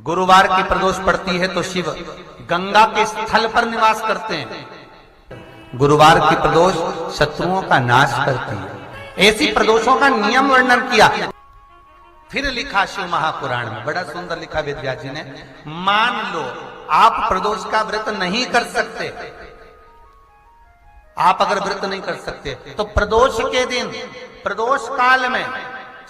गुरुवार की प्रदोष पड़ती है तो शिव गंगा के स्थल पर निवास करते हैं। गुरुवार की प्रदोष शत्रुओं का नाश करती है। ऐसी प्रदोषों का नियम वर्णन किया। फिर लिखा शिव महापुराण में, बड़ा सुंदर लिखा वेदव्यास जी ने, मान लो आप प्रदोष का व्रत नहीं कर सकते, आप अगर व्रत नहीं कर सकते तो प्रदोष के दिन, प्रदोष काल में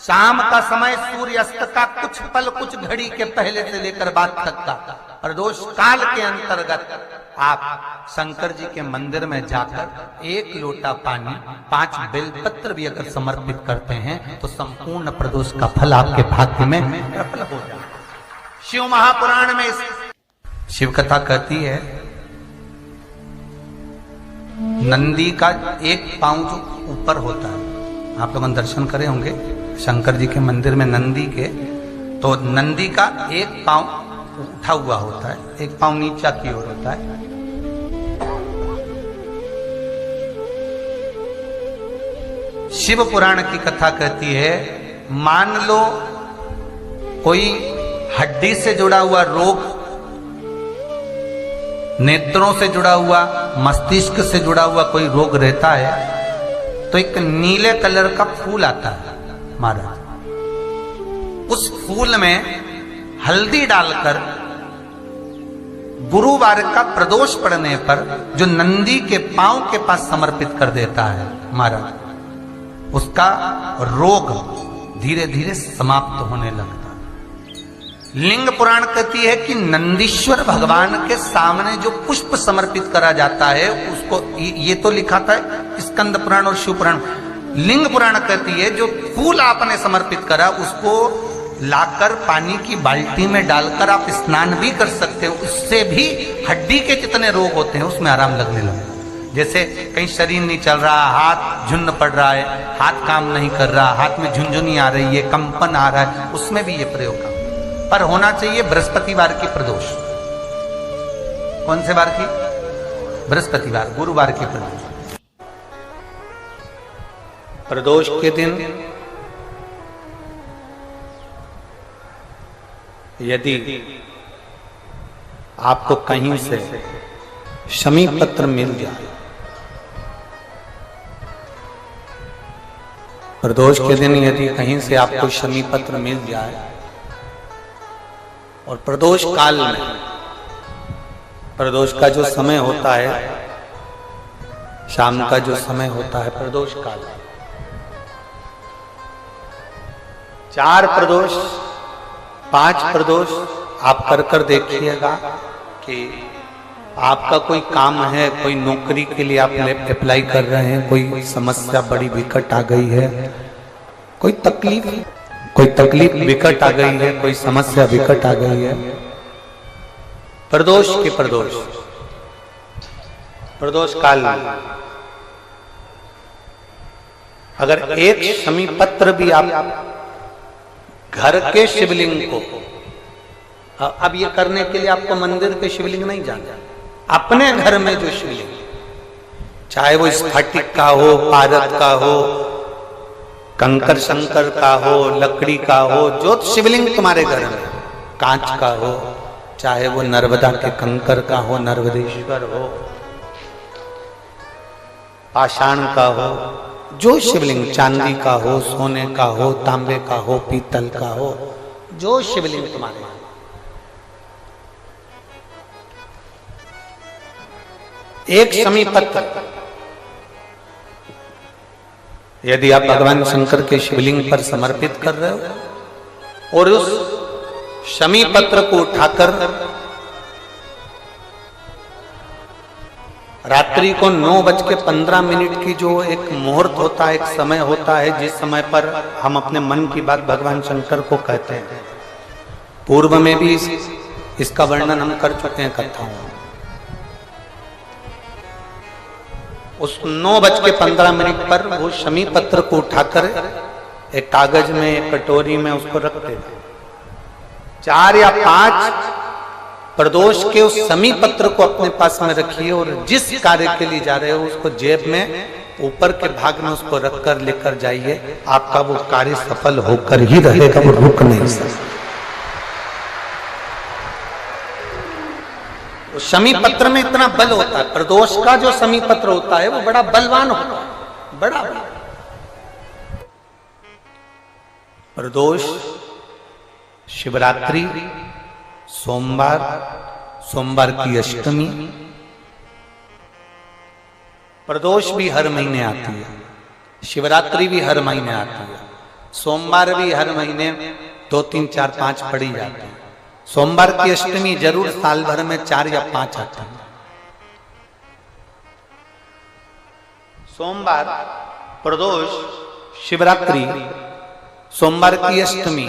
शाम का समय सूर्यास्त का कुछ पल, कुछ घड़ी के पहले से लेकर बाद तक का प्रदोष काल के अंतर्गत आप शंकर जी के मंदिर में जाकर 1 लोटा पानी, 5 बेलपत्र भी अगर समर्पित करते हैं तो संपूर्ण प्रदोष का फल आपके भाग्य में प्रबल हो जाए। शिव महापुराण में शिव कथा कहती है, नंदी का एक पांव जो ऊपर होता है, आप लोग दर्शन करे होंगे शंकर जी के मंदिर में नंदी के, तो नंदी का एक पांव उठा हुआ होता है, एक पांव नीचा की ओर होता है। शिव पुराण की कथा कहती है, मान लो कोई हड्डी से जुड़ा हुआ रोग, नेत्रों से जुड़ा हुआ, मस्तिष्क से जुड़ा हुआ कोई रोग रहता है, तो एक नीले कलर का फूल आता है महाराज, उस फूल में हल्दी डालकर गुरुवार का प्रदोष पड़ने पर जो नंदी के पांव के पास समर्पित कर देता है महाराज, उसका रोग धीरे धीरे समाप्त होने लगता है। लिंग पुराण कहती है कि नंदीश्वर भगवान के सामने जो पुष्प समर्पित करा जाता है उसको, ये तो लिखा था स्कंद पुराण और शिव पुराण। लिंग पुराण कहती है जो फूल आपने समर्पित करा उसको लाकर पानी की बाल्टी में डालकर आप स्नान भी कर सकते हो, उससे भी हड्डी के जितने रोग होते हैं उसमें आराम लगने लगता है। जैसे कहीं शरीर नहीं चल रहा, हाथ झुन्न पड़ रहा है, हाथ काम नहीं कर रहा, हाथ में झुंझुनी आ रही है, कंपन आ रहा है, उसमें भी ये प्रयोग काम। पर होना चाहिए बृहस्पतिवार की प्रदोष। कौन से वार की? बृहस्पतिवार, गुरुवार की प्रदोष। प्रदोष के दिन यदि आपको कहीं से शमी पत्र मिल जाए, प्रदोष के दिन यदि कहीं से आपको शमी पत्र मिल जाए और प्रदोष काल में, प्रदोष का जो समय होता है, शाम का जो समय होता है प्रदोष काल, 4 प्रदोष 5 प्रदोष आप कर देखिएगा कि आपका कोई काम है, कोई नौकरी के लिए आप अप्लाई कर रहे हैं, कोई समस्या बड़ी विकट आ गई है, कोई तकलीफ विकट आ गई है, कोई समस्या विकट आ गई है, प्रदोष के प्रदोष काल में अगर एक शमी पत्र भी आप घर के शिवलिंग को, अब ये करने के लिए आपको मंदिर के शिवलिंग नहीं जाना, अपने घर में जो शिवलिंग, चाहे वो स्फटिक का हो, पारद का हो, कंकर शंकर का हो, लकड़ी का हो, जो शिवलिंग तुम्हारे घर में, कांच का हो, चाहे वो नर्मदा के कंकर का हो, नर्मदेश्वर हो, पाषाण का हो, जो शिवलिंग चांदी का हो, सोने का हो, तांबे का हो, पीतल का हो, जो शिवलिंग तुम्हारे, एक शमी पत्र यदि आप भगवान शंकर के शिवलिंग पर समर्पित कर रहे हो और उस शमी पत्र को उठाकर रात्रि को 9:15 की जो एक मुहूर्त होता है, एक समय होता है जिस समय पर हम अपने मन की बात भगवान शंकर को कहते हैं, पूर्व में भी इसका वर्णन हम कर चुके हैं कथाओं में। उस 9:15 पर वो शमी पत्र को उठाकर एक कागज में, एक कटोरी में उसको रखते थे। 4 या 5 प्रदोष के उस शमी पत्र को अपने पास में रखिए और जिस कार्य के लिए जा रहे हो उसको जेब में ऊपर के भाग में उसको रखकर लेकर जाइए, आपका वो कार्य सफल होकर ही रहेगा, वो रुक नहीं सकता। तो शमी पत्र में इतना बल होता है, प्रदोष का जो शमी पत्र होता है वो बड़ा बलवान होता है, बड़ा बल। प्रदोष शिवरात्रि, सोमवार, सोमवार की अष्टमी। प्रदोष भी हर महीने आती है, शिवरात्रि भी हर महीने आती है, सोमवार भी हर महीने 2, 3, 4, 5 पड़ी जाती है। सोमवार की अष्टमी जरूर साल भर में 4 या 5 आती है। सोमवार, प्रदोष, शिवरात्रि, सोमवार की अष्टमी,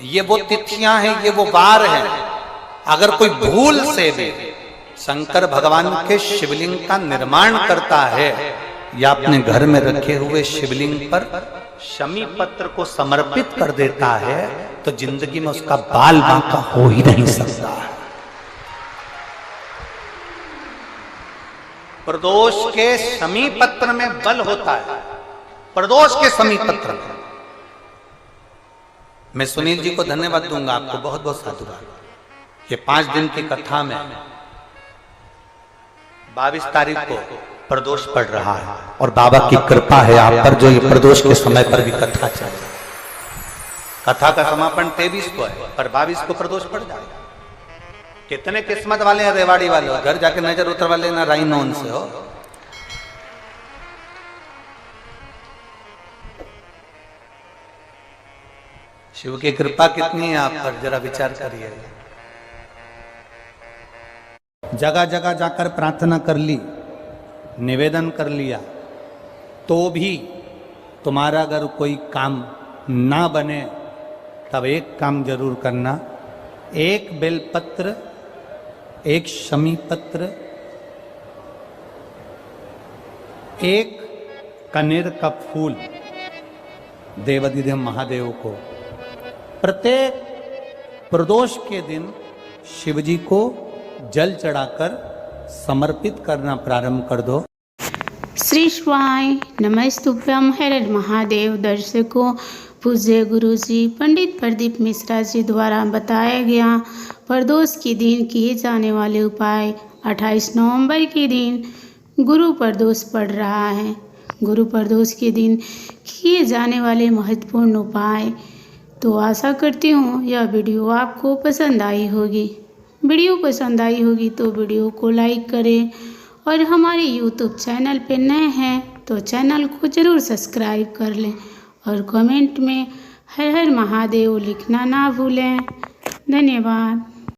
ये वो तिथियां हैं, ये वो वार हैं। अगर कोई भूल से भी शंकर भगवान के शिवलिंग का निर्माण करता है या अपने घर में रखे हुए शिवलिंग पर शमी पत्र को समर्पित कर देता है तो जिंदगी में उसका बाल बांका हो ही नहीं सकता। प्रदोष के शमी पत्र में बल होता है, प्रदोष के शमी पत्र में। मैं सुनील जी को धन्यवाद दूंगा, आपको बहुत बहुत साधुवाद। ये 5 दिन की कथा में 22 तारीख को प्रदोष पड़ रहा है और बाबा की कृपा है आप पर, जो ये प्रदोष के समय पर भी कथा चल रही है। कथा का समापन 23 को है, पर 22 को प्रदोष पड़ जाएगा। कितने किस्मत वाले हैं रेवाड़ी वाले हो, घर जाके नजर उतरवा लेना राइन ऑन से हो। शिव की कृपा कितनी है आप पर, जरा विचार करिए। जगह जगह जाकर प्रार्थना कर ली, निवेदन कर लिया, तो भी तुम्हारा अगर कोई काम ना बने तब एक काम जरूर करना, एक बेलपत्र, एक शमी पत्र, एक कनेर का फूल देवाधिदेव महादेव को प्रत्येक प्रदोष के दिन शिवजी को जल चढ़ाकर समर्पित करना प्रारंभ कर दो। श्री शिवाय नमस्तुभ्यम। हर हर महादेव। दर्शकों, पूज्य गुरु जी पंडित प्रदीप मिश्रा जी द्वारा बताया गया प्रदोष के दिन किए जाने वाले उपाय। 28 नवंबर के दिन गुरु प्रदोष पड़ रहा है। गुरु प्रदोष के दिन किए जाने वाले महत्वपूर्ण उपाय। तो आशा करती हूँ यह वीडियो आपको पसंद आई होगी। वीडियो पसंद आई होगी तो वीडियो को लाइक करें और हमारे YouTube चैनल पे नए हैं तो चैनल को ज़रूर सब्सक्राइब कर लें और कमेंट में हर हर महादेव लिखना ना भूलें। धन्यवाद।